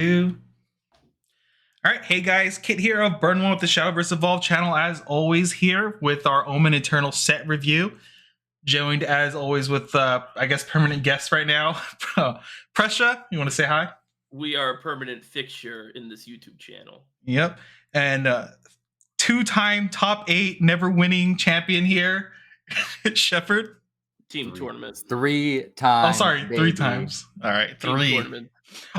All right, hey guys, Kit here of Burn One with the Shadowverse Evolve channel, as always, here with our Omen Eternal set review. Joined as always with, I guess, permanent guest right now, Presha. You want to say hi? We are a permanent fixture in this YouTube channel. Yep, and two-time top 8 never-winning champion here, Shepard. Team tournament. 3 times. Oh, sorry, baby. 3 times. All right, Team 3. tournament.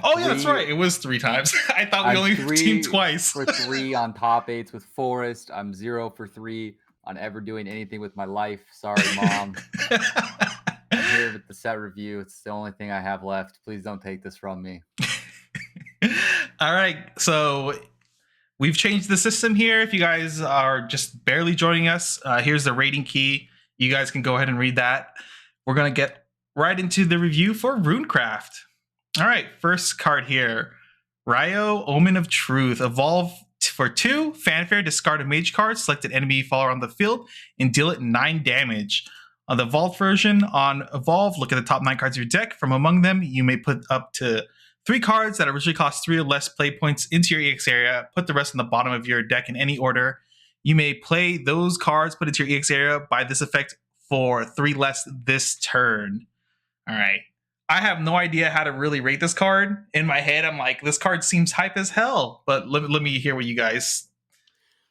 Oh, yeah, that's right. It was 3 times. I thought we only teamed twice. For 3 on top 8s with Forest. I'm 0 for 3 on ever doing anything with my life. Sorry, Mom. I'm here with the set review. It's the only thing I have left. Please don't take this from me. All right, so we've changed the system here. If you guys are just barely joining us, here's the rating key. You guys can go ahead and read that. We're going to get right into the review for Runecraft. All right, first card here. Ryo, Omen of Truth. Evolve for 2. Fanfare, discard a mage card. Select an enemy follower on the field and deal it 9 damage. On the Evolved version, on Evolve, look at the top 9 cards of your deck. From among them, you may put up to 3 cards that originally cost 3 or less play points into your EX area. Put the rest on the bottom of your deck in any order. You may play those cards put into your EX area by this effect for 3 less this turn. All right. I have no idea how to really rate this card. In my head, I'm like, this card seems hype as hell. But let me hear what you guys.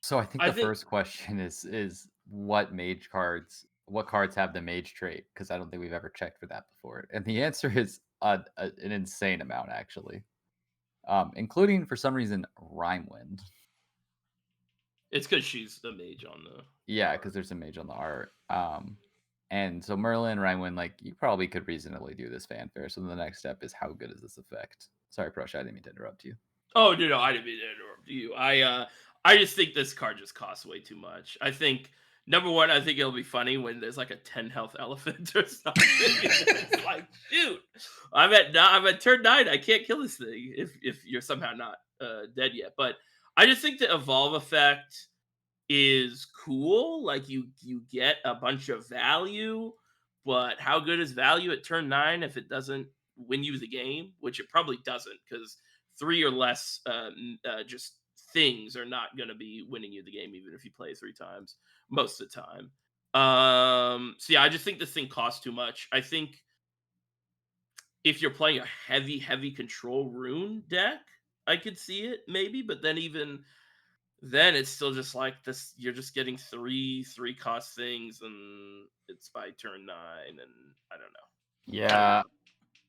So I think the first question is what cards have the mage trait? Because I don't think we've ever checked for that before. And the answer is an insane amount, actually. Including, for some reason, Rhymewind. It's because she's a mage on the... Yeah, because there's a mage on the art. And so Merlin, Rhymewind, like, you probably could reasonably do this fanfare. So the next step is, how good is this effect? Sorry, Prosh, I didn't mean to interrupt you. Oh, no, I didn't mean to interrupt you. I just think this card just costs way too much. I think, number one, I think it'll be funny when there's like a 10 health elephant or something. It's like, shoot, I'm at turn 9. I can't kill this thing if you're somehow not dead yet. But I just think the evolve effect is cool. Like you get a bunch of value, but how good is value at turn 9 if it doesn't win you the game? Which it probably doesn't, because 3 or less just things are not going to be winning you the game, even if you play 3 times most of the time. So yeah, I just think this thing costs too much. I think if you're playing a heavy control rune deck, I could see it maybe, but then even then it's still just like this. You're just getting 3 cost things, and it's by turn 9, and I don't know. Yeah,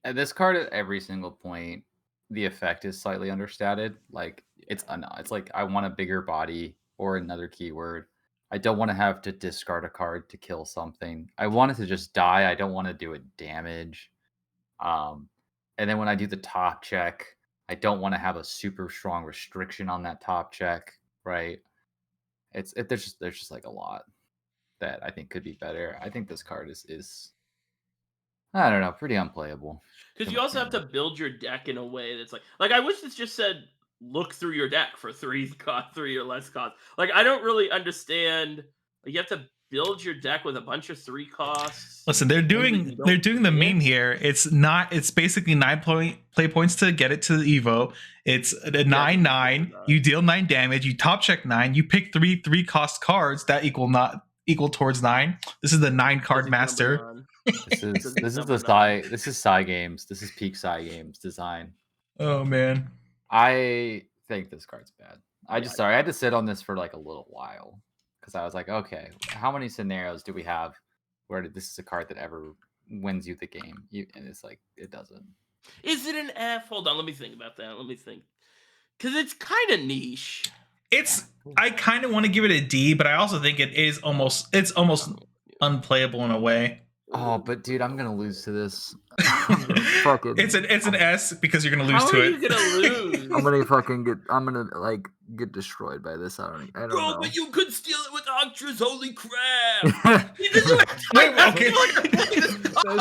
and this card at every single point, the effect is slightly understated. Like it's like I want a bigger body or another keyword. I don't want to have to discard a card to kill something. I want it to just die. I don't want to do it damage. And then when I do the top check, I don't want to have a super strong restriction on that top check. Right? There's just like a lot that I think could be better. I think this card is I don't know, pretty unplayable. Because you also have to build your deck in a way that's like I wish this just said look through your deck for 3 or less cost. Like I don't really understand. Like, you have to build your deck with a bunch of 3 costs. Listen, they're doing the meme here. It's basically 9 play points to get it to the Evo. It's a 9/9. You deal 9 damage. You top check 9. You pick 3 cost cards that equal towards 9. This is the 9 card master. This is Psy Games. This is peak Psy Games design. Oh man, I think this card's bad. I had to sit on this for like a little while. Because I was like, okay, how many scenarios do we have where this is a card that ever wins you the game? And it's like, it doesn't. Is it an F? Hold on, let me think about that. Let me think. Because it's kind of niche. I kind of want to give it a D, but I also think it's almost unplayable in a way. Oh, but dude, I'm gonna lose to this. It's an S because you're gonna lose to it. How are you gonna lose? I'm gonna get destroyed by this. I don't know. Bro, but you could steal it with Octras. Holy crap! It's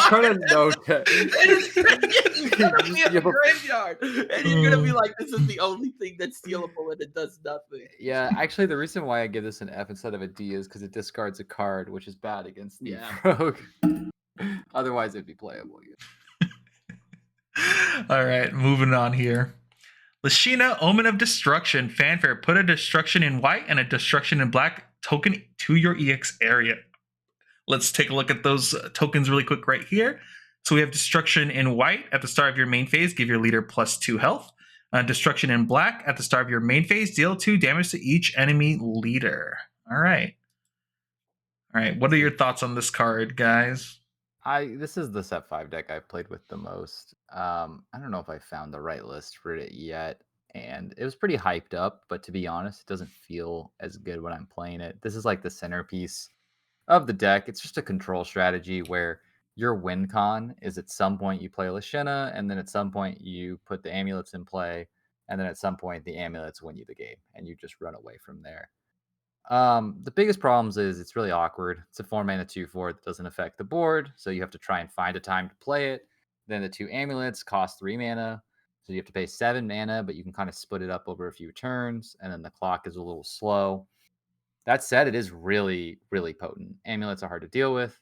kind of no. It's gonna be a graveyard, and you're gonna be like, "This is the only thing that's stealable, and it does nothing." Yeah, actually, the reason why I give this an F instead of a D is because it discards a card, which is bad against the rogue. Otherwise, it'd be playable. All right, moving on here. Lashina, Omen of Destruction. Fanfare. Put a destruction in white and a destruction in black token to your EX area. Let's take a look at those tokens really quick right here. So we have destruction in white at the start of your main phase. Give your leader +2 health. Destruction in black at the start of your main phase. Deal 2 damage to each enemy leader. All right. All right. What are your thoughts on this card, guys? This is the set 5 deck I've played with the most. I don't know if I found the right list for it yet, and it was pretty hyped up, but to be honest, it doesn't feel as good when I'm playing it. This is like the centerpiece of the deck. It's just a control strategy where your win con is at some point you play Lashina, and then at some point you put the amulets in play, and then at some point the amulets win you the game, and you just run away from there. The biggest problems is it's really awkward. It's a 4-mana 2/4 that doesn't affect the board, so you have to try and find a time to play it. Then the 2 amulets cost 3 mana, so you have to pay 7 mana, but you can kind of split it up over a few turns, and then the clock is a little slow. That said, it is really, really potent. Amulets are hard to deal with.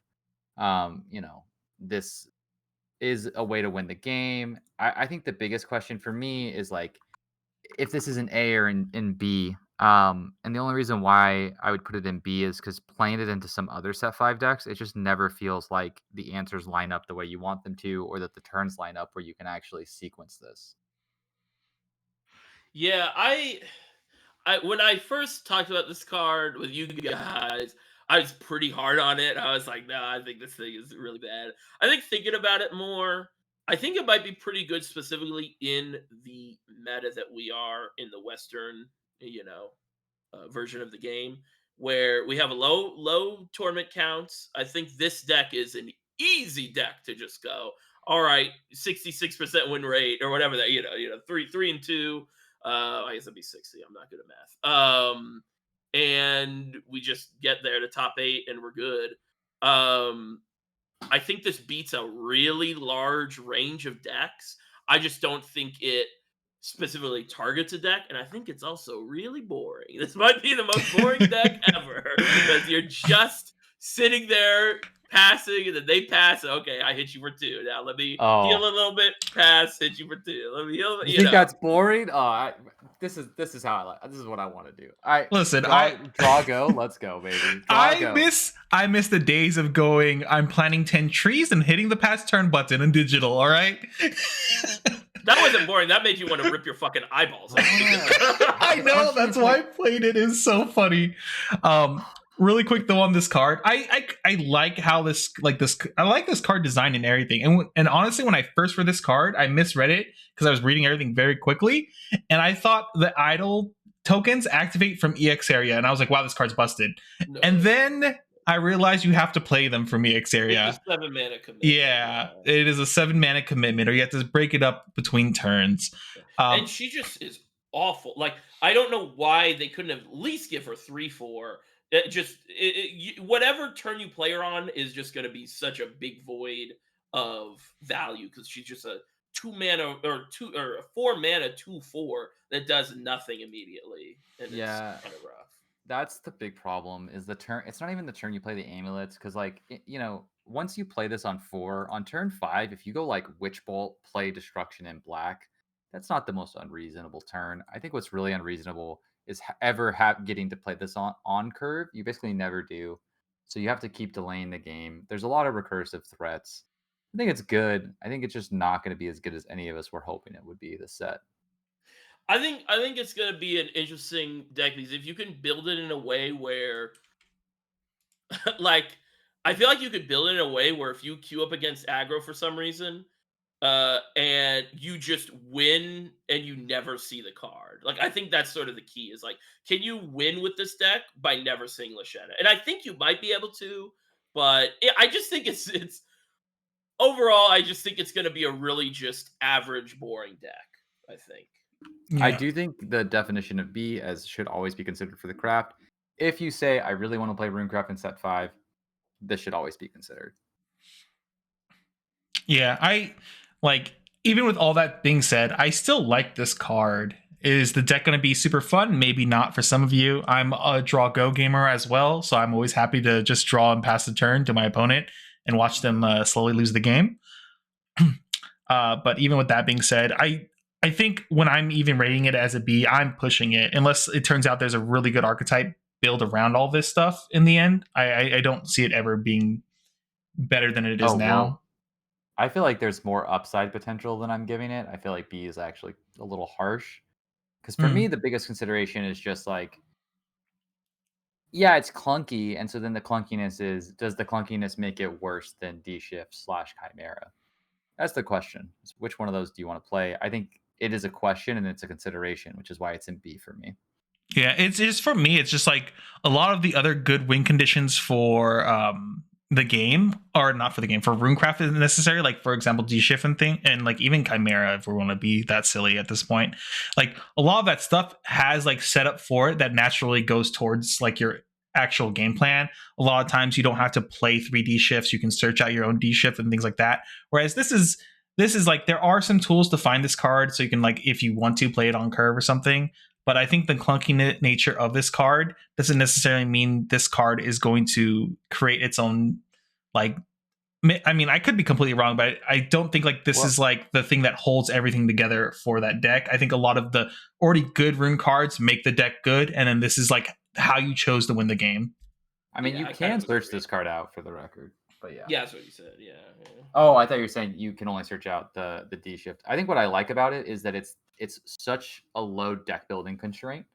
This is a way to win the game. I think the biggest question for me is like if this is an A or in B. And the only reason why I would put it in B is because playing it into some other set 5 decks, it just never feels like the answers line up the way you want them to, or that the turns line up where you can actually sequence this. Yeah, I when I first talked about this card with you guys, I was pretty hard on it. I was like, "No, I think this thing is really bad." I think thinking about it more, I think it might be pretty good, specifically in the meta that we are in the Western, version of the game, where we have a low tournament counts. I think this deck is an easy deck to just go. All right, 66% win rate or whatever that 3-2. I guess that'd be 60. I'm not good at math. And we just get there to top 8 and we're good. I think this beats a really large range of decks. I just don't think it specifically targets a deck, and I think it's also really boring. This might be the most boring deck ever because you're just sitting there passing, and then they pass. Okay, I hit you for 2. Now let me heal a little bit. Pass, hit you for 2. Let me heal. You think that's boring? This is how I like. This is what I want to do. Listen, draw go. Let's go, baby. I miss the days of going. I'm planting 10 trees and hitting the pass turn button in digital. All right. That wasn't boring. That made you want to rip your fucking eyeballs out. I know. That's why I played it. It's so funny. Really quick though on this card, I like how I like this card design and everything. And honestly, when I first read this card, I misread it because I was reading everything very quickly, and I thought the idle tokens activate from EX area, and I was like, wow, this card's busted. No. And then I realized you have to play them from EX area. It's a 7-mana commitment. Yeah, it is a 7-mana commitment, or you have to break it up between turns. And she just is awful. Like, I don't know why they couldn't at least give her 3/4. Whatever turn you play her on is just going to be such a big void of value because she's just a 2-mana or a 4-mana 2/4 that does nothing immediately. And it's kind of rough. That's the big problem is the turn. It's not even the turn you play the amulets because, once you play this on 4, on turn 5, if you go like Witch Bolt, play Destruction in black, that's not the most unreasonable turn. I think what's really unreasonable is getting to play this on curve. You basically never do. So you have to keep delaying the game. There's a lot of recursive threats. I think it's good. I think it's just not going to be as good as any of us were hoping it would be this set. I think it's going to be an interesting deck because if you can build it in a way where I feel like you could build it in a way where if you queue up against aggro for some reason, and you just win and you never see the card. Like, I think that's sort of the key is like, can you win with this deck by never seeing Lashina? And I think you might be able to, but I just think it's overall, I just think it's going to be a really just average, boring deck, I think. Yeah. I do think the definition of B as should always be considered for the craft. If you say, I really want to play Runecraft in set 5, this should always be considered. Yeah, even with all that being said, I still like this card. Is the deck going to be super fun? Maybe not for some of you. I'm a draw go gamer as well, so I'm always happy to just draw and pass the turn to my opponent and watch them slowly lose the game. But even with that being said, I think when I'm even rating it as a B, I'm pushing it unless it turns out there's a really good archetype build around all this stuff in the end. I don't see it ever being better than it is now. I feel like there's more upside potential than I'm giving it. I feel like B is actually a little harsh. Because for me, the biggest consideration is just like, yeah, it's clunky. And so then the clunkiness is, does the clunkiness make it worse than D shift / Chimera? That's the question. Which one of those do you want to play? I think it is a question and it's a consideration, which is why it's in B for me. Yeah, it's just for me, it's just like a lot of the other good win conditions for the game are not for the game. For Runecraft isn't necessary. Like, for example, D-Shift and thing, and like even Chimera, if we want to be that silly at this point. Like a lot of that stuff has like set up for it that naturally goes towards like your actual game plan. A lot of times you don't have to play 3D shifts. You can search out your own D shift and things like that. Whereas this is like there are some tools to find this card, so you can like if you want to play it on curve or something. But I think the clunky nature of this card doesn't necessarily mean this card is going to create its own, like, I mean, I could be completely wrong, but I don't think like this is like the thing that holds everything together for that deck. I think a lot of the already good rune cards make the deck good, and then this is like how you chose to win the game. I mean, you can search this card out for the record, but yeah. Yeah, that's what you said. Yeah. Oh, I thought you were saying you can only search out the D shift. I think what I like about it is that it's such a low deck building constraint,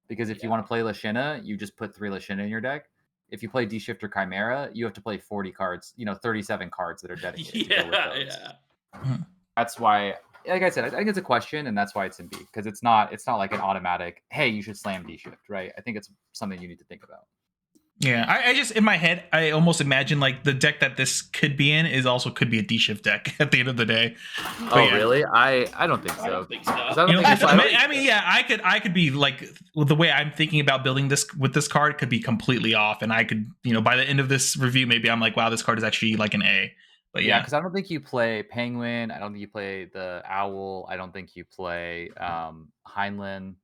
because if you want to play Lashina, you just put 3 Lashina in your deck. If you play D shift or Chimera, you have to play 40 cards, 37 cards that are dedicated. Yeah. That's why, like I said, I think it's a question, and that's why it's in B, because it's not like an automatic, hey, you should slam D shift, right? I think it's something you need to think about. Yeah, I just in my head I almost imagine like the deck that this could be in is also could be a D shift deck at the end of the day. But really? I don't think so. I don't think so. I mean, yeah, I could be like the way I'm thinking about building this with this card could be completely off, and I could by the end of this review maybe I'm like, wow, this card is actually like an A. But yeah, because I don't think you play Penguin. I don't think you play the Owl. I don't think you play Heinlein.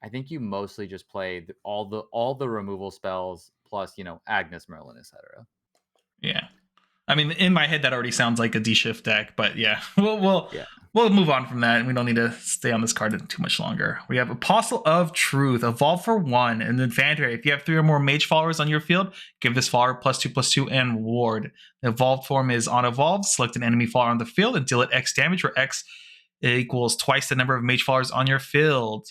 I think you mostly just play all the removal spells plus Agnes, Merlin, etc. Yeah, I mean, in my head that already sounds like a D shift deck, but yeah, we'll move on from that, and we don't need to stay on this card too much longer. We have Apostle of Truth, evolve for 1, and then Fanfare. If you have 3 or more mage followers on your field, give this follower +2/+2 and ward. The evolved form is on evolve. Select an enemy follower on the field and deal it X damage, where X equals twice the number of mage followers on your field.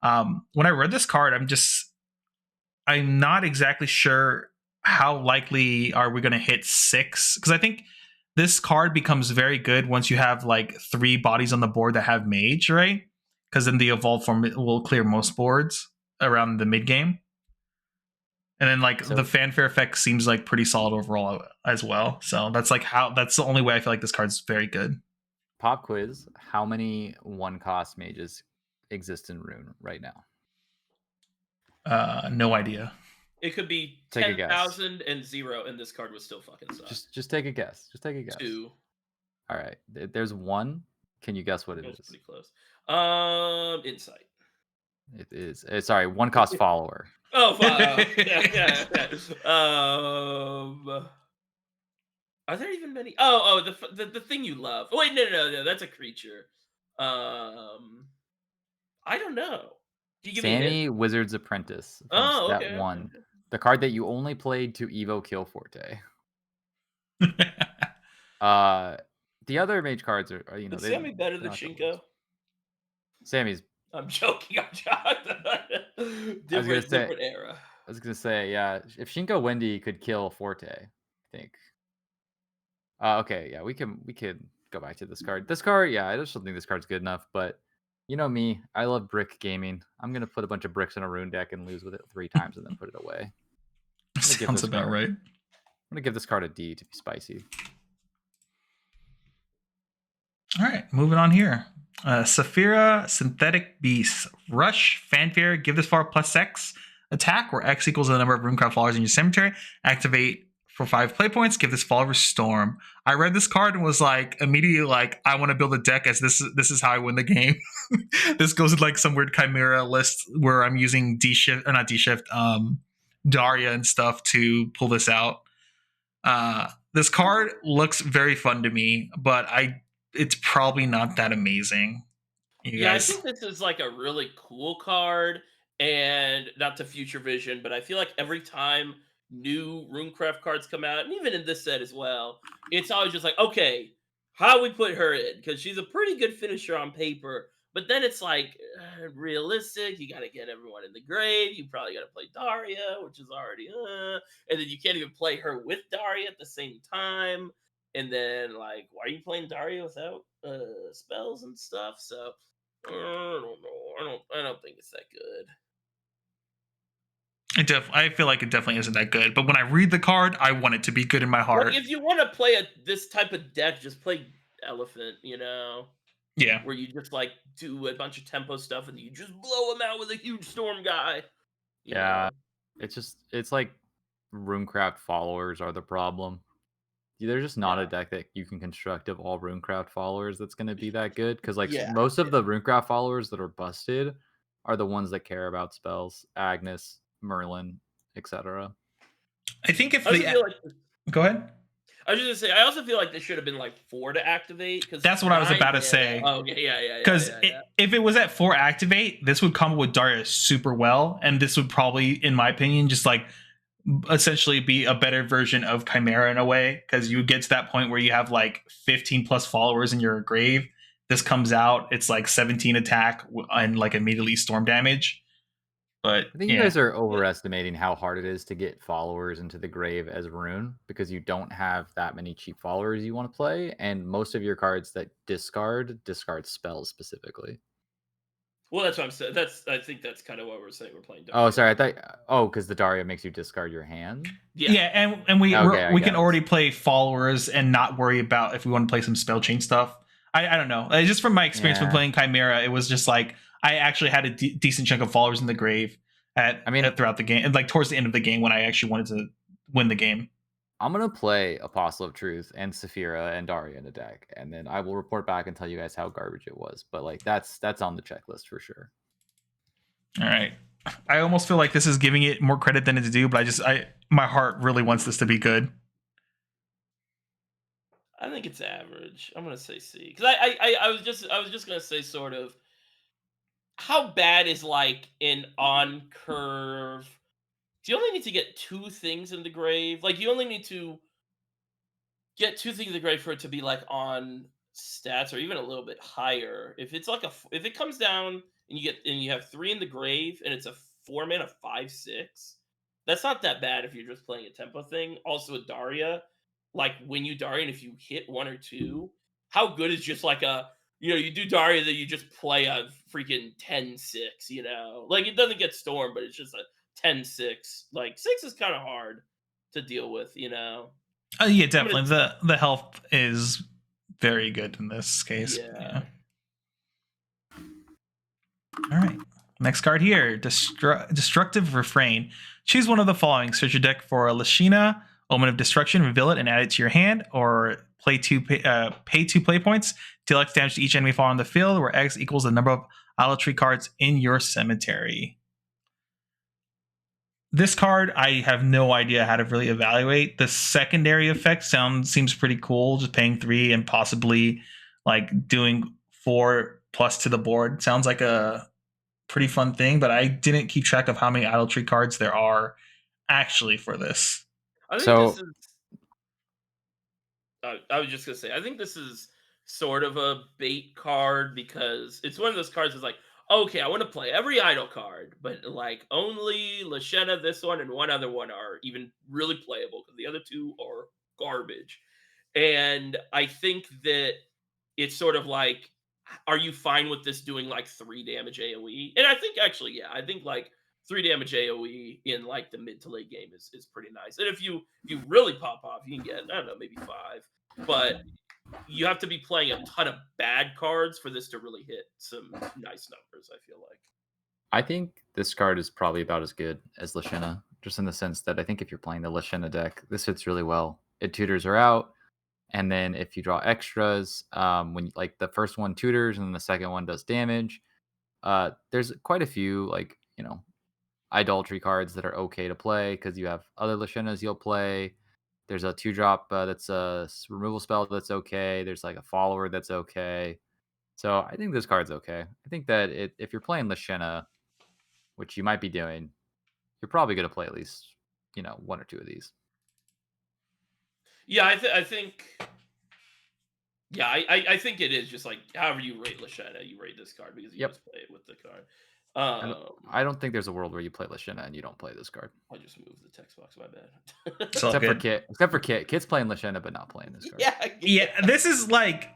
When I read this card, I'm not exactly sure how likely are we going to hit 6, because I think this card becomes very good once you have like 3 bodies on the board that have mage, right? Because then the evolved form will clear most boards around the mid game, and then like the fanfare effect seems like pretty solid overall as well. So that's the only way I feel like this card's very good. Pop quiz: how many 1-cost mages exist in Rune right now? No idea. It could be 10,000 and 0, and this card would still fucking suck. Just take a guess. 2. All right, there's 1. Can you guess what it is? Pretty close. Insight. It is. Sorry, 1-cost follower. Oh, yeah. Are there even many? Oh, the thing you love. Oh, wait, no, that's a creature. I don't know. Sammy, Wizard's Apprentice. Oh, okay. That one. The card that you only played to Evo Kill Forte. The other mage cards are Is Sammy better than Shinko? Sammy's. I'm joking. Different era. I was gonna say, yeah. If Shinko Wendy could kill Forte, I think. Okay, yeah, we could go back to this card. This card, yeah, I just don't think this card's good enough, but you know me, I love brick gaming. I'm gonna put a bunch of bricks in a rune deck and lose with it 3 times and then put it away. Sounds about right. I'm gonna give this card a D to be spicy. All right, moving on here. Safira, Synthetic Beast. Rush, Fanfare, give this follower +X attack, where X equals the number of Runecraft followers in your cemetery. Activate for 5 play points, give this follower Storm. I read this card and was like, immediately like, I want to build a deck as this is how I win the game. This goes with like some weird Chimera list where I'm using Daria and stuff to pull this out. This card looks very fun to me, but it's probably not that amazing. You Yeah, I guys. think this is like a really cool card, and not to future vision, but I feel like every time new Runecraft cards come out, and even in this set as well, it's always just like, okay, how we put her in? Because she's a pretty good finisher on paper, but then it's like realistic. You got to get everyone in the grave. You probably got to play Daria, which is already, and then you can't even play her with Daria at the same time. And then like, why are you playing Daria without spells and stuff? So I don't know. I don't think it's that good. I feel like it definitely isn't that good. But when I read the card, I want it to be good in my Like heart. if you want to play this type of deck, just play Elephant. Yeah. Where you just like do a bunch of tempo stuff and you just blow them out with a huge storm guy. You Yeah, know. it's like Runecraft followers are the problem. There's just not a Yeah. deck that you can construct of all Runecraft followers that's going to be that good. Because like Yeah. most of the Runecraft followers that are busted are the ones that care about spells, Agnes, Merlin, etc. I think if I also the feel like go ahead. I was just gonna say. I also feel like this should have been like 4 to activate because That's what I was 9 about to mana. say. Oh, okay. Because Yeah. if it was at 4 activate, this would combo with Daria super well, and this would probably, in my opinion, just like essentially be a better version of Chimera in a way. Because you get to that point where you have like 15 plus followers in your grave. This comes out, it's like 17 attack and like immediately storm damage. But I think you yeah, guys are overestimating how hard it is to get followers into the grave as Rune because you don't have that many cheap followers you want to play, and most of your cards that discard spells specifically. Well, that's what I'm saying. I think that's kind of what we're saying. We're playing Oh, Daria. sorry. I thought. Oh, because the Daria makes you discard your hand. Yeah. yeah, and Okay, I we can guess. already play followers and not worry about if we want to play some spell chain stuff. I don't know. Just from my experience when Yeah. playing Chimera, it was just like I actually had a decent chunk of followers in the grave throughout the game, and like towards the end of the game when I actually wanted to win the game. I'm gonna play Apostle of Truth and Safira and Daria in a deck, and then I will report back and tell you guys how garbage it was. But like that's on the checklist for sure. All right. I almost feel like this is giving it more credit than it's due, but my heart really wants this to be good. I think it's average. I'm gonna say C because I was just gonna say sort of how bad is like an on curve. Do you only need to get 2 things in the grave? Like you only need to get 2 things in the grave for it to be like on stats or even a little bit higher. If it's like if it comes down and you have 3 in the grave and it's a 4 mana 5/6, that's not that bad if you're just playing a tempo thing. Also with Daria, like when you Daria and if you hit 1 or 2, how good is just like you do Daria that you just play a freaking 10/6, Like it doesn't get stormed, but it's just a 10/6. Like 6 is kind of hard to deal with. Yeah, I'm gonna definitely. The health is very good in this case. Yeah. All right. Next card here, Destructive Refrain. Choose one of the following. Search your deck for a Lashina, Omen of Destruction, reveal it and add it to your hand, or pay 2 play points. Deal X damage to each enemy fall on the field, where X equals the number of idolatry cards in your cemetery. This card, I have no idea how to really evaluate. The secondary effect seems pretty cool. Just paying 3 and possibly like doing 4 plus to the board sounds like a pretty fun thing. But I didn't keep track of how many idolatry cards there are actually for this. I think So this is. I was just gonna say. I think this is sort of a bait card because it's one of those cards that's like, okay, I want to play every idol card, but like only Lashena, this one, and one other one are even really playable because the other 2 are garbage. And I think that it's sort of like, are you fine with this doing like 3 damage AoE? And I think actually, yeah, I think like 3 damage AoE in like the mid to late game is pretty nice. And if you really pop off, you can get, I don't know, maybe 5. But you have to be playing a ton of bad cards for this to really hit some nice numbers, I feel like. I think this card is probably about as good as Lashena, just in the sense that I think if you're playing the Lashena deck, this fits really well. It tutors her out, and then if you draw extras, when like the first one tutors and then the second one does damage, there's quite a few like idolatry cards that are okay to play because you have other Lashenas you'll play. There's a 2-drop that's a removal spell that's okay. There's like a follower that's okay. So I think this card's okay. I think that if you're playing Lashena, which you might be doing, you're probably going to play at least, one or two of these. Yeah, I think. Yeah, I think it is just like however you rate Lashena, you rate this card because you Yep. just play it with the card. I don't think there's a world where you play Lashena and you don't play this card. I just moved the text box. My bad. It's all Except for good. Kit. Except for Kit. Kit's playing Lashena but not playing this card. Yeah, this is like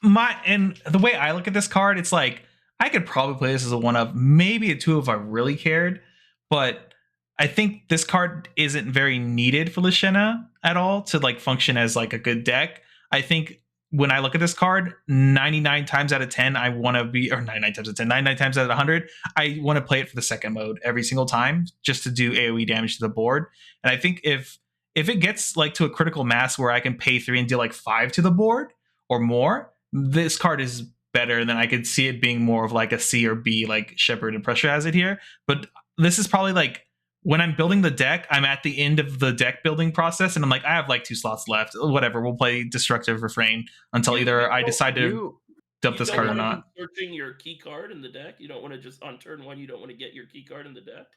and the way I look at this card, it's like I could probably play this as a one of, maybe a two if I really cared, but I think this card isn't very needed for Lashena at all to like function as like a good deck. I think when I look at this card, 99 times out of 10, I want to be, or 99 times out of 10, 99 times out of 100, I want to play it for the second mode every single time just to do AoE damage to the board. And I think if it gets like to a critical mass where I can pay 3 and deal like 5 to the board or more, this card is better. Than I could see it being more of like a C or B, like Shepherd and Pressure has it here. But this is probably like, when I'm building the deck, I'm at the end of the deck building process, and I'm like, I have like 2 slots left. Whatever, we'll play Destructive Refrain until either I decide to dump this card or not. Searching your key card in the deck, you don't want to just on turn 1. You don't want to get your key card in the deck.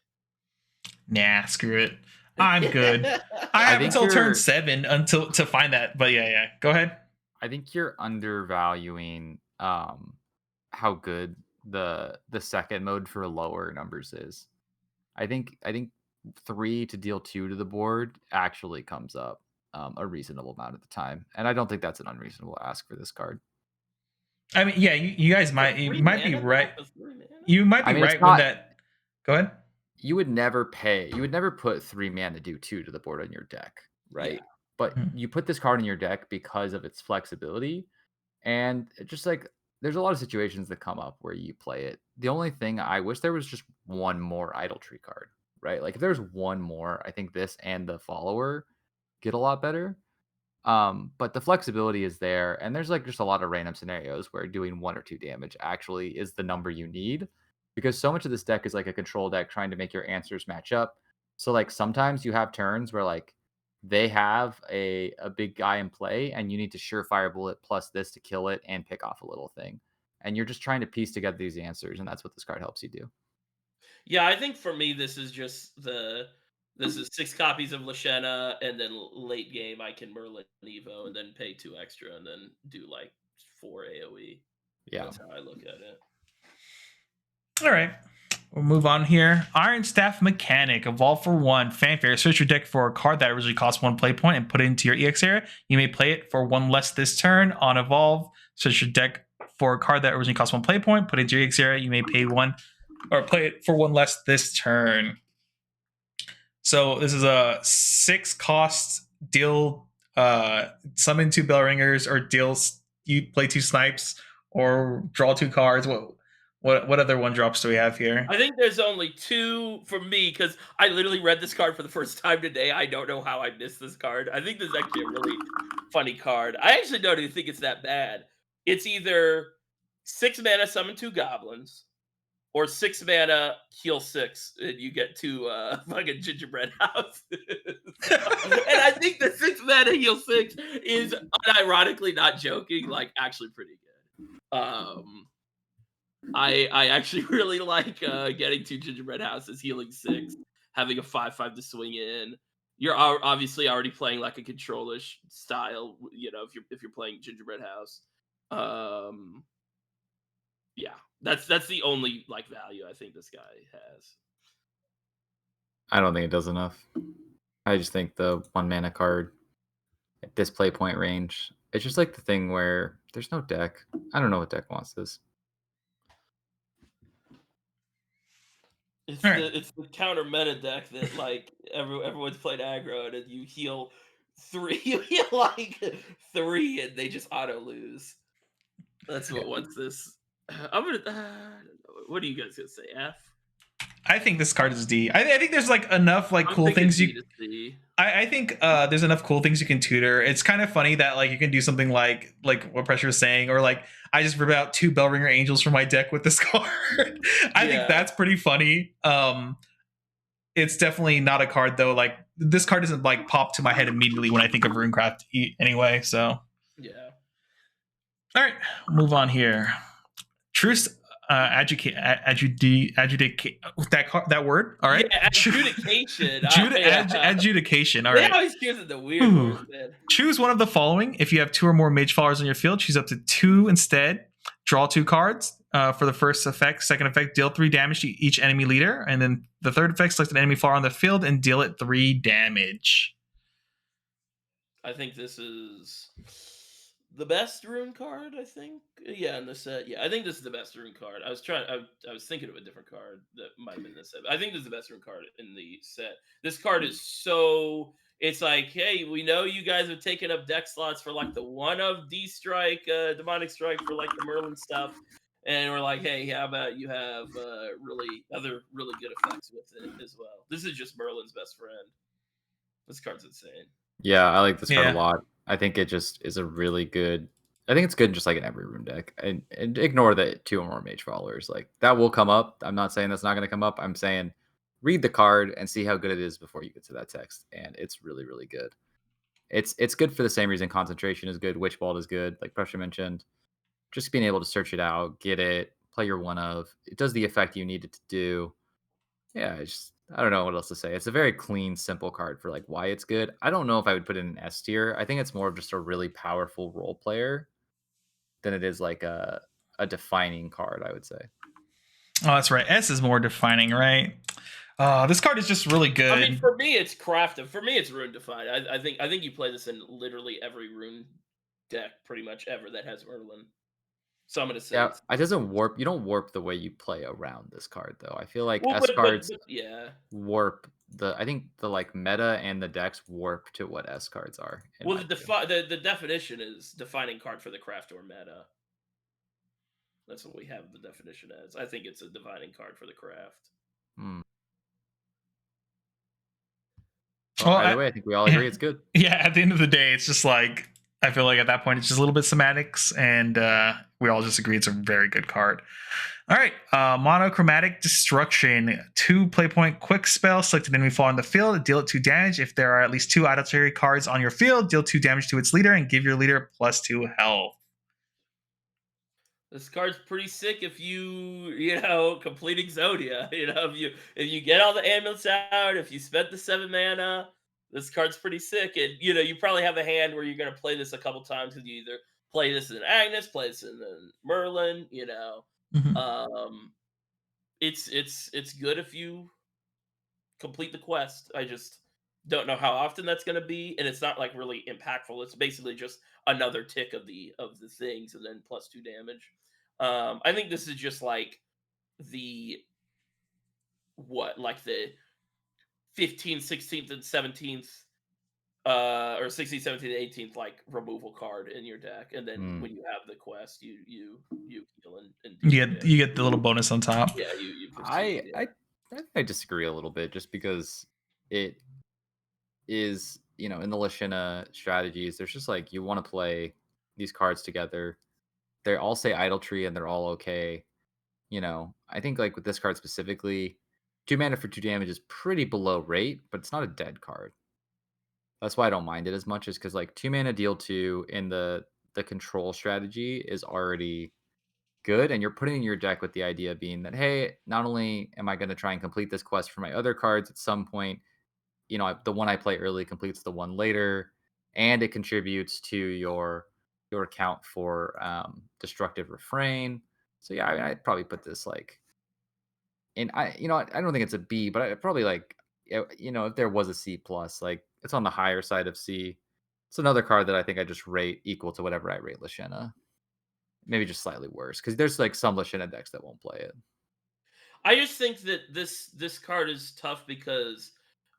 Nah, screw it. I'm good. I have until turn 7 to find that. But yeah, go ahead. I think you're undervaluing how good the second mode for lower numbers is. I think 3 to deal 2 to the board actually comes up a reasonable amount of the time, and I don't think that's an unreasonable ask for this card. I mean, yeah, you guys might be right. You might be right with that. Go ahead. You would never put 3 mana to do 2 to the board on your deck, right? Yeah. But you put this card in your deck because of its flexibility, and just like there's a lot of situations that come up where you play it. The only thing I wish there was just one more Idol Tree card, right? Like if there's one more, I think this and the Follower get a lot better. But the flexibility is there, and there's like just a lot of random scenarios where doing 1 or 2 damage actually is the number you need, because so much of this deck is like a control deck trying to make your answers match up. So like sometimes you have turns where like they have a big guy in play and you need to surefire bullet plus this to kill it and pick off a little thing. And you're just trying to piece together these answers, and that's what this card helps you do. Yeah, I think for me, this is just this is 6 copies of Lashena, and then late game I can Merlin Evo and then pay 2 extra and then do like 4 AoE. Yeah. That's how I look at it. All right. We'll move on here. Iron Staff Mechanic. Evolve for 1. Fanfare. Search your deck for a card that originally costs 1 play point and put it into your EX area. You may play it for 1 less this turn. On Evolve, search your deck for a card that originally costs 1 play point, put it into your EX area. You may pay 1 or play it for 1 less this turn. So this is a 6 cost deal, summon 2 bell ringers, or deals you play 2 snipes or draw 2 cards. What other 1-drops do we have here? I think there's only 2 for me because I literally read this card for the first time today. I don't know how I missed this card. I think this is actually a really funny card. I actually don't even think it's that bad. It's either 6 mana summon 2 goblins, or 6 mana heal 6, and you get 2 fucking gingerbread houses. And I think the 6 mana heal 6 is unironically, not joking, like actually pretty good. I actually really like getting 2 gingerbread houses, healing 6, having a 5/5 to swing in. You're obviously already playing like a control-ish style, if you're playing gingerbread house. Yeah, that's the only like value I think this guy has. I don't think it does enough. I just think the 1 mana card at this play point range, it's just like the thing where there's no deck. I don't know what deck wants this. It's the counter meta deck that like everyone's played aggro, and you heal 3, you heal like 3, and they just auto lose. That's what wants this. I'm gonna. What are you guys gonna say? F. I think this card is D. I think there's like enough like cool things you. I think there's enough cool things you can tutor. It's kind of funny that like you can do something like what Pressure was saying, or like I just rip out 2 Bellringer Angels from my deck with this card. I think that's pretty funny. It's definitely not a card though. Like this card doesn't like pop to my head immediately when I think of Runecraft anyway. So yeah. All right, move on here. Truce, adjudicate that word. All right. Yeah, adjudication. Adjudication. All They right. always choose the weird Ooh. words, man. Choose one of the following. If you have 2 or more mage followers on your field, choose up to 2 instead. Draw 2 cards. For the first effect, second effect, deal 3 damage to each enemy leader, and then the third effect, select an enemy follower on the field and deal it 3 damage. I think this is the best rune card. I think, yeah, in the set. Yeah, I think this is the best rune card. I was thinking of a different card that might have been this set. I think this is the best rune card in the set. This card is so. It's like, hey, we know you guys have taken up deck slots for like the one of D Strike, Demonic Strike for like the Merlin stuff, and we're like, hey, how about you have other really good effects with it as well? This is just Merlin's best friend. This card's insane. Yeah, I like this card Yeah. a lot. I think it just is a really good. I think it's good just like in every rune deck. And ignore the 2 or more mage followers. Like that will come up. I'm not saying that's not going to come up. I'm saying read the card and see how good it is before you get to that text. And it's really, really good. It's good for the same reason concentration is good, Witch Bolt is good, like Pressure mentioned. Just being able to search it out, get it, play your one of. It does the effect you need it to do. Yeah, I don't know what else to say. It's a very clean, simple card for like why it's good. I don't know if I would put it in S tier. I think it's more of just a really powerful role player than it is like a defining card, I would say. Oh, that's right. S is more defining, right? This card is just really good. I mean, for me, it's crafted. For me, it's rune defined. I think you play this in literally every rune deck, pretty much ever that has Merlin. So I'm gonna say, Yeah, it doesn't warp. You don't warp the way you play around this card, though. I feel like well, S cards yeah. warp the. I think the like meta and the decks warp to what S cards are. Well, the definition is defining card for the craft or meta. That's what we have the definition as. I think it's a defining card for the craft. Well, either way, I think we all agree it's good. Yeah, at the end of the day, it's just like I feel like at that point it's just a little bit semantics, and we all just agree it's a very good card. All right, Monochromatic Destruction. 2 play point quick spell. Select an enemy follower on the field. Deal it 2 damage. If there are at least 2 adultery cards on your field, deal 2 damage to its leader and give your leader +2 health. This card's pretty sick if you complete Exodia. If you get all the amulets out, if you spent the 7 mana, this card's pretty sick. And you probably have a hand where you're gonna play this a couple times because you either play this in Agnes, play this in Merlin. It's good if you complete the quest. I just don't know how often that's going to be, and it's not like really impactful. It's basically just another tick of the things, and then +2 damage. I think this is just like the the 15th, 16th, and 17th, or 16th, 17th, and 18th like removal card in your deck, and then when you have the quest, you heal and you get the little bonus on top. Yeah, you proceed. I disagree a little bit just because it is, in the Lenna strategies, there's just like you want to play these cards together. They all say Idolatry and they're all okay. I think like with this card specifically, 2 mana for 2 damage is pretty below rate, but it's not a dead card. That's why I don't mind it as much, is because like 2 mana deal 2 in the control strategy is already good, and you're putting in your deck with the idea being that, hey, not only am I going to try and complete this quest for my other cards at some point, the one I play early completes the one later, and it contributes to your count for destructive refrain. So yeah, I'd probably put this like in. I don't think it's a B, but I probably like if there was a C plus, like it's on the higher side of C. It's another card that I think I just rate equal to whatever I rate Lenna. Maybe just slightly worse, because there's like some Lenna decks that won't play it. I just think that this card is tough because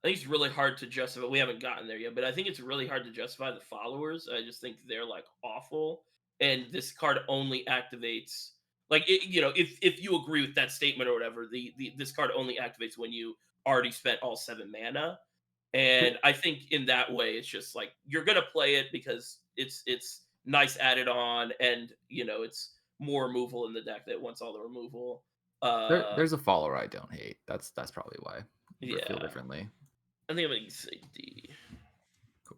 I think it's really hard to justify. We haven't gotten there yet, but I think it's really hard to justify the followers. I just think they're like awful, and this card only activates if you agree with that statement or whatever. This card only activates when you already spent all 7 mana, and I think in that way it's just like you're gonna play it because it's nice added on, and it's more removal in the deck that wants all the removal. There's a follower I don't hate. That's probably why I feel differently. I think I'm gonna say D. Cool.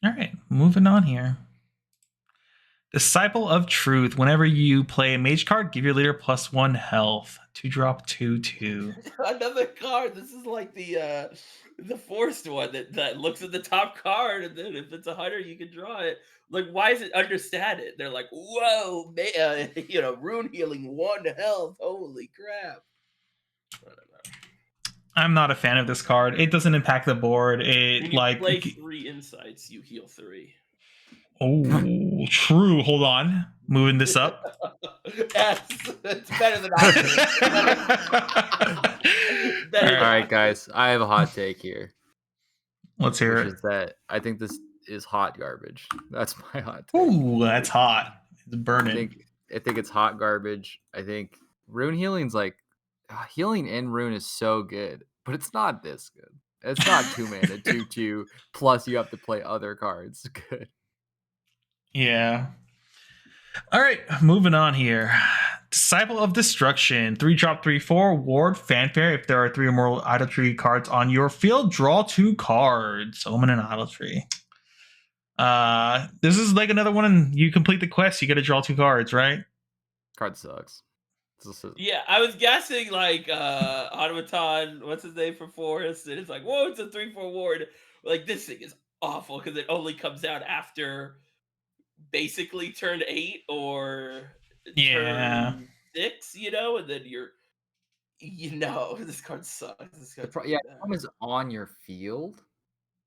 All right, moving on here. Disciple of Truth. Whenever you play a mage card, give your leader +1 health. 2-drop 2/2. Another card. This is like the forced one that looks at the top card, and then if it's a hunter, you can draw it. Like, why is it understated? They're like, whoa, man, rune healing 1 health. Holy crap! I don't know. I'm not a fan of this card. It doesn't impact the board. When It you play 3 insights, you heal 3. Oh, true. Hold on. Moving this up. Yes, it's better than I did. Better All than right, guys, I have a hot take here, Let's hear which it. is that I think this is hot garbage. That's my hot take. Ooh, that's hot. It's burning. I think it's hot garbage. I think rune healing's like healing in rune is so good, but it's not this good. It's not 2 mana 2/2 plus you have to play other cards. Good. Yeah. All right, moving on here. Disciple of Destruction. 3-drop 3/4. Ward Fanfare. If there are 3 or more idolatry cards on your field, draw 2 cards. Omen and idolatry. This is like another one, and you complete the quest, you get to draw 2 cards, right? Card sucks. Yeah, I was guessing like Automaton, what's his name for Forest, and it's like, whoa, it's a 3/4 ward. Like, this thing is awful because it only comes out after basically turn 8 or Yeah. turn 6, and then this card sucks. This card The problem is on your field.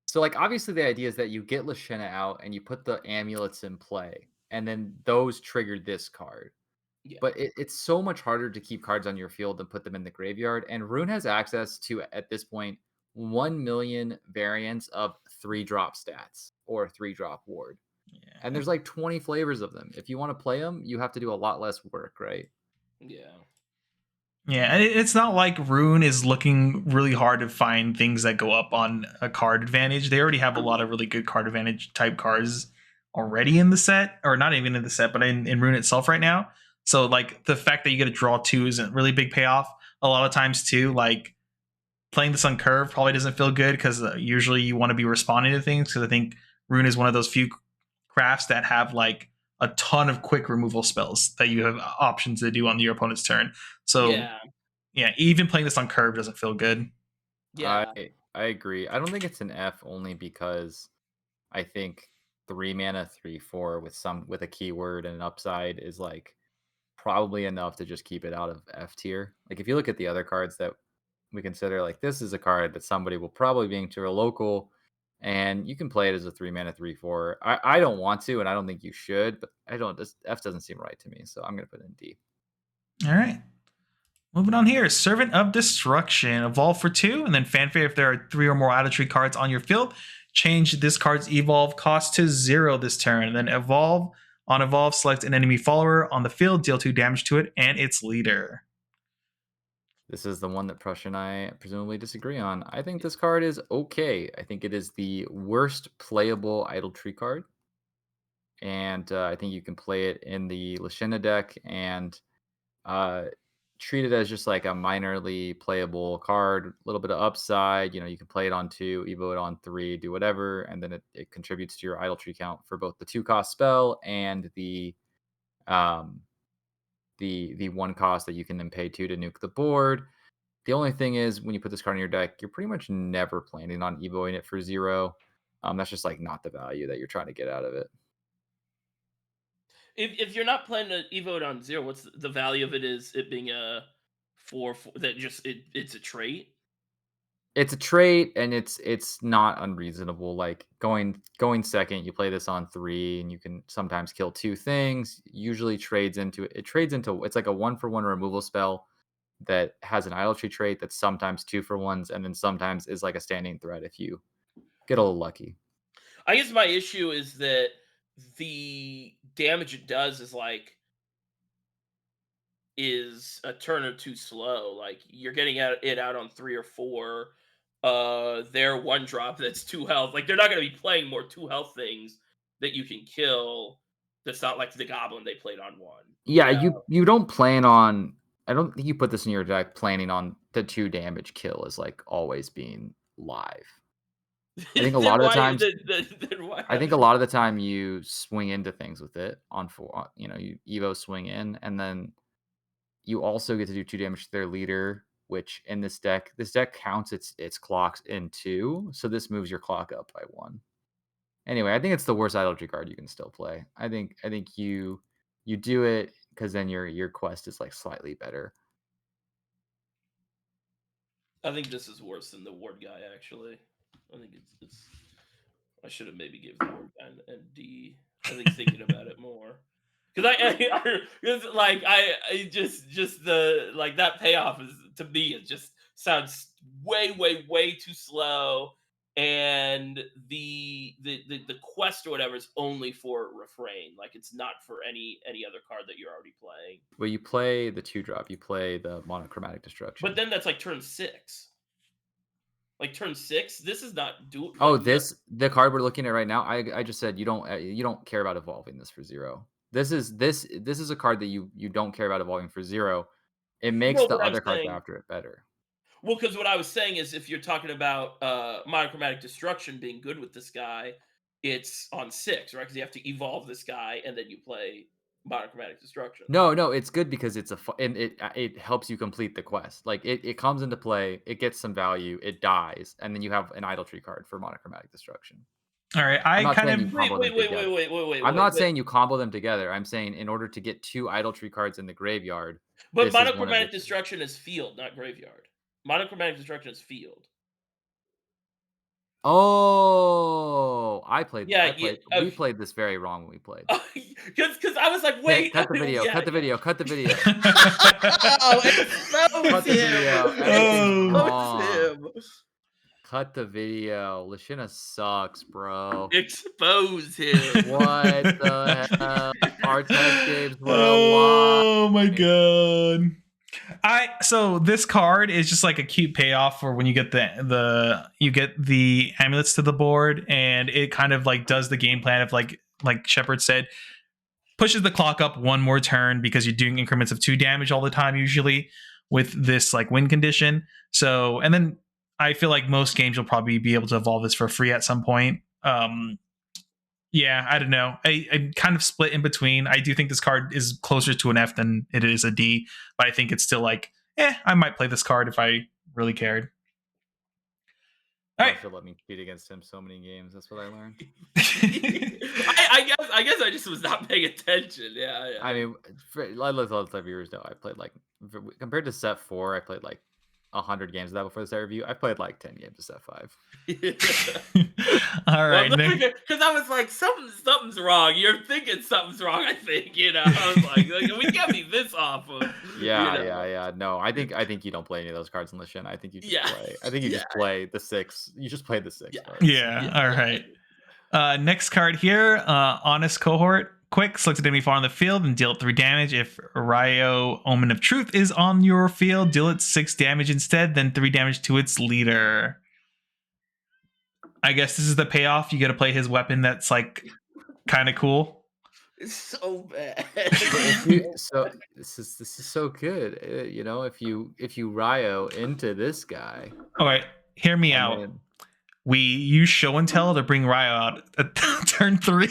So, like, obviously, the idea is that you get Lenna out and you put the amulets in play, and then those trigger this card. Yeah. But it's so much harder to keep cards on your field than put them in the graveyard. And Rune has access to, at this point, 1 million variants of 3-drop stats or 3-drop ward. Yeah. And there's like 20 flavors of them. If you want to play them, you have to do a lot less work, right? Yeah. Yeah, it's not like Rune is looking really hard to find things that go up on a card advantage. They already have a lot of really good card advantage type cards already in the set, or not even in the set, but in Rune itself right now. So like the fact that you get to draw 2 isn't really big payoff. A lot of times too, like playing this on curve probably doesn't feel good because usually you want to be responding to things, because I think Rune is one of those few crafts that have like a ton of quick removal spells that you have options to do on your opponent's turn. So yeah, even playing this on curve doesn't feel good. Yeah. I agree. I don't think it's an F only because I think 3 mana 3/4 with a keyword and an upside is like probably enough to just keep it out of F tier. Like if you look at the other cards that we consider, like this is a card that somebody will probably bring to a local, and you can play it as a 3 mana 3/4. I don't want to, and I don't think you should, but I don't. This F doesn't seem right to me, so I'm gonna put it in D. All right. Moving on here, Servant of Destruction. Evolve for 2, and then Fanfare if there are 3 or more idolatry cards on your field. Change this card's evolve cost to 0 this turn. And then evolve. On evolve, select an enemy follower on the field, deal 2 damage to it and its leader. This is the one that Prush and I presumably disagree on. I think this card is okay. I think it is the worst playable idolatry card. And I think you can play it in the Lenna deck and treat it as just like a minorly playable card, a little bit of upside. You can play it on 2, evo it on 3, do whatever, and then it contributes to your idolatry count for both the 2-cost spell and the 1 cost that you can then pay 2 to nuke the board. The only thing is, when you put this card in your deck, you're pretty much never planning on evoing it for 0. That's just like not the value that you're trying to get out of it. If you're not planning to evo it on 0, what's the value of it? Is it being a 4/4 that just it's a trait? It's a trait, and it's not unreasonable. Like going second, you play this on 3, and you can sometimes kill 2 things. Usually trades into it's like a 1-for-1 removal spell that has an idolatry trait that's sometimes 2-for-1s, and then sometimes is like a standing threat if you get a little lucky. I guess my issue is that the damage it does is a turn or 2 slow. Like you're getting it out on 3 or 4. Their 1-drop that's 2 health. Like they're not going to be playing more 2 health things that you can kill. That's not like the goblin they played on 1. Yeah, you don't plan on. I don't think you put this in your deck planning on the 2 damage kill as like always being live. I think a lot of the times. I think a lot of the time you swing into things with it on 4. You Evo swing in, and then you also get to do 2 damage to their leader. Which in this deck counts its clocks in 2, so this moves your clock up by 1. Anyway, I think it's the worst idolatry card you can still play. I think you do it because then your quest is like slightly better. I think this is worse than the ward guy. Actually, I think it's. I should have maybe given the ward guy an D. I think thinking about it more, because I just the like that payoff is to me it just sounds way too slow, and the quest or whatever is only for refrain, like it's not for any other card that you're already playing. Well, you play the 2-drop, you play the Monochromatic Destruction. But then that's like turn 6. Like turn 6, this is not do. Like, oh, the card we're looking at right now. I just said you don't care about evolving this for 0. This is a card that you don't care about evolving for 0. It makes the other cards after it better. Well, because what I was saying is, if you're talking about Monochromatic Destruction being good with this guy, it's on 6, right? Because you have to evolve this guy, and then you play Monochromatic Destruction. No, it's good because and it helps you complete the quest. Like it comes into play, it gets some value, it dies, and then you have an idolatry card for Monochromatic Destruction. All right, wait. I'm not saying you combo them together. I'm saying in order to get 2 idolatry cards in the graveyard. But Monochromatic Destruction is field, not graveyard. Monochromatic Destruction is field. Oh, we played this very wrong when we played. Because I was like, wait. Cut the video. Cut the video. Cut the video. Cut the video. Lashina sucks, bro. Expose him. What the hell? Our test games were oh my god. So this card is just like a cute payoff for when you get the amulets to the board, and it kind of like does the game plan of like Shepard said, pushes the clock up 1 more turn because you're doing increments of 2 damage all the time usually with this like win condition. So, and then I feel like most games you'll probably be able to evolve this for free at some point. Yeah, I don't know. I kind of split in between. I do think this card is closer to an F than it is a D, but I think it's still like, I might play this card if I really cared. All right. Let me cheat against him so many games. That's what I learned. I guess I just was not paying attention. Yeah. I mean, let's let the viewers know. I played like, compared to set 4, I played like 100 games of that before the set review. I played like 10 games of set 5. All right, because I was like, something's wrong. You're thinking something's wrong. I think I was like we can't be this off of. Yeah. No, I think you don't play any of those cards in Lishin. I think you just play. I think you just play the 6. You just play the 6 cards. Yeah. All right. Next card here, Honest Cohort. Quick, select an enemy far on the field and deal it 3 damage. If Ryo, Omen of Truth, is on your field, deal it 6 damage instead, then 3 damage to its leader. I guess this is the payoff. You got to play his weapon that's like kind of cool. It's so bad. So this is so good. If you Ryo into this guy. All right, hear me out. We use show and tell to bring Ryo out at turn 3.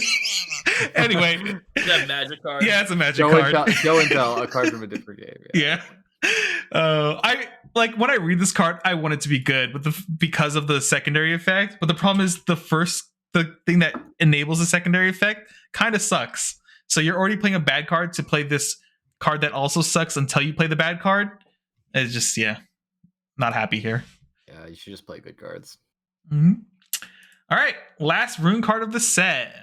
Anyway. Is that a magic card? Yeah, it's a magic card. Show and tell, a card from a different game. Yeah. I like when I read this card, I want it to be good, but because of the secondary effect. But the problem is the thing that enables the secondary effect kind of sucks. So you're already playing a bad card to play this card that also sucks until you play the bad card. It's just not happy here. Yeah, you should just play good cards. Mm-hmm. All right, last rune card of the set.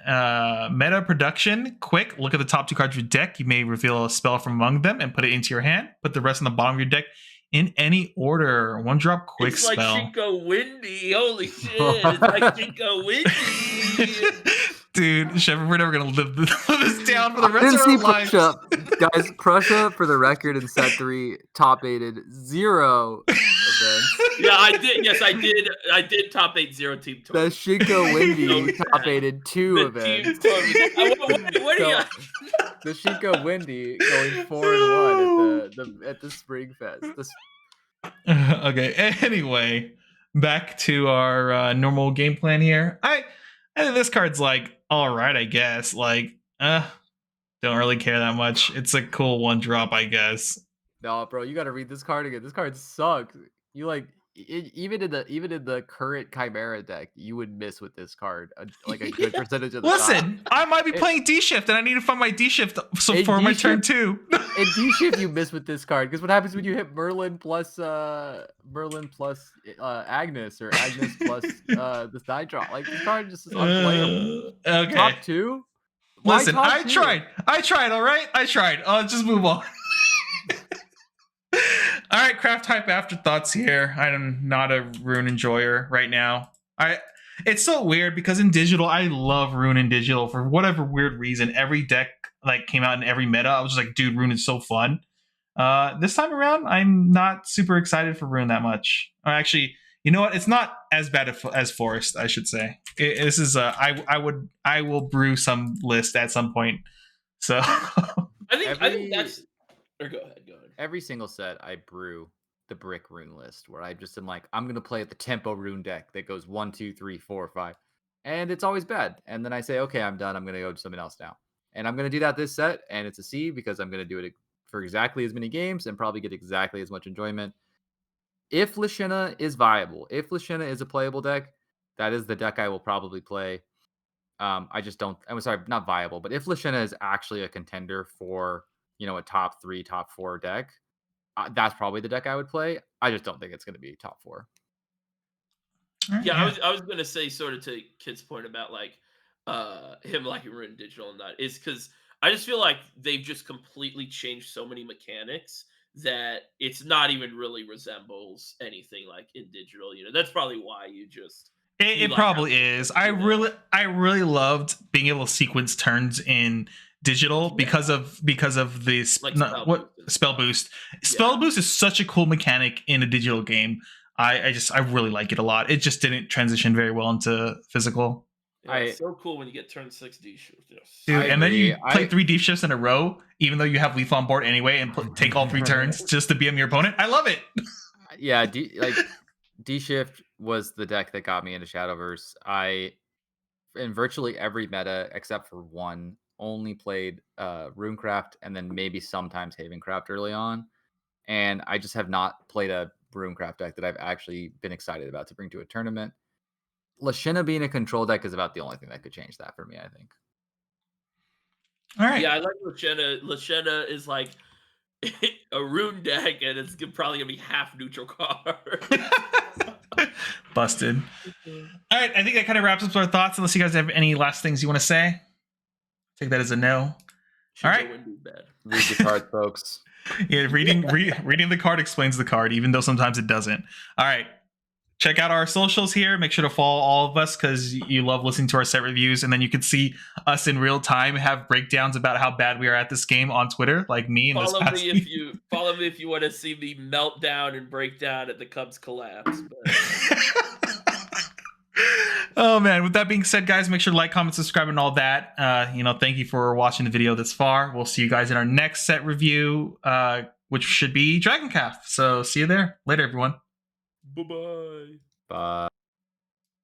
Meta production. Quick, look at the top 2 cards of your deck. You may reveal a spell from among them and put it into your hand. Put the rest on the bottom of your deck in any order. 1-drop quick spell. It's like Shinko Windy. Holy shit. It's like Shinko Windy. Dude, Shepard, we're never going to live this down for the rest of our lives. Guys, Prussia, for the record, in set 3, top 8'd 0 events. Yeah, I did. Yes, I did. I did top 8 0 team tour. The Shinko Windy top 8'd 2 events. The Shinko Windy going 4-1 at the Spring Fest. Okay. Anyway, back to our normal game plan here. I think this card's like all right, I guess. Like, don't really care that much. It's a cool 1-drop, I guess. No, bro, you gotta read this card again. This card sucks. You like even in the current Chimera deck, you would miss with this card like a good percentage of the time. Listen, I might be playing D shift, and I need to find my D shift for my turn 2. In D shift, you miss with this card because what happens when you hit Merlin plus Agnes or Agnes plus this die draw? Like this card just is unplayable. Okay. Top 2. Listen, I tried. All right, I tried. Just move on. All right, craft type afterthoughts here. I'm not a Rune enjoyer right now. It's so weird because in digital, I love Rune in digital for whatever weird reason. Every deck like came out in every meta. I was just like, dude, Rune is so fun. This time around, I'm not super excited for Rune that much. Or actually, you know what? It's not as bad as Forest, I should say. This is I will brew some list at some point. So I think that's. Or go ahead. Every single set, I brew the brick Rune list where I just am like, I'm gonna play the tempo Rune deck that goes 1, 2, 3, 4, 5, and it's always bad. And then I say, okay, I'm done. I'm gonna go to something else now, and I'm gonna do that this set, and it's a C because I'm gonna do it for exactly as many games and probably get exactly as much enjoyment. If Lashena is viable, if Lashena is a playable deck, that is the deck I will probably play. I just don't. I'm sorry, not viable, but if Lashena is actually a contender for a top 3, top 4 deck, that's probably the deck I would play. I just don't think it's going to be top 4. Yeah, I was going to say sort of to Kit's point about like him liking Rune digital and that is because I just feel like they've just completely changed so many mechanics that it's not even really resembles anything like in digital. That's probably why you just. It probably is. I really loved being able to sequence turns in digital because of this spell boost. Spell boost is such a cool mechanic in a digital game. I really like it a lot. It just didn't transition very well into physical. Yeah, it's so cool when you get turn 6 D shift. Dude, and then you play 3 D shifts in a row, even though you have Leaf on board anyway, and take all 3 turns just to BM your opponent. I love it. Yeah, D shift was the deck that got me into Shadowverse. I, in virtually every meta except for one, only played Runecraft and then maybe sometimes Havencraft early on. And I just have not played a Runecraft deck that I've actually been excited about to bring to a tournament. Lashena being a control deck is about the only thing that could change that for me, I think. All right. Yeah, I like Lashena. Lashena is like a Rune deck, and it's probably going to be half neutral card. Busted. All right, I think that kind of wraps up our thoughts, unless you guys have any last things you want to say. Take that as a no. All right. Read the card, folks. Yeah, reading the card explains the card, even though sometimes it doesn't. All right. Check out our socials here. Make sure to follow all of us because you love listening to our set reviews. And then you can see us in real time have breakdowns about how bad we are at this game on Twitter, like me. Follow me if you want to see me melt down and break down at the Cubs collapse. Oh, man. With that being said, guys, make sure to like, comment, subscribe, and all that. Thank you for watching the video this far. We'll see you guys in our next set review, which should be Dragon Calf. So see you there. Later, everyone. Bye-bye. Bye.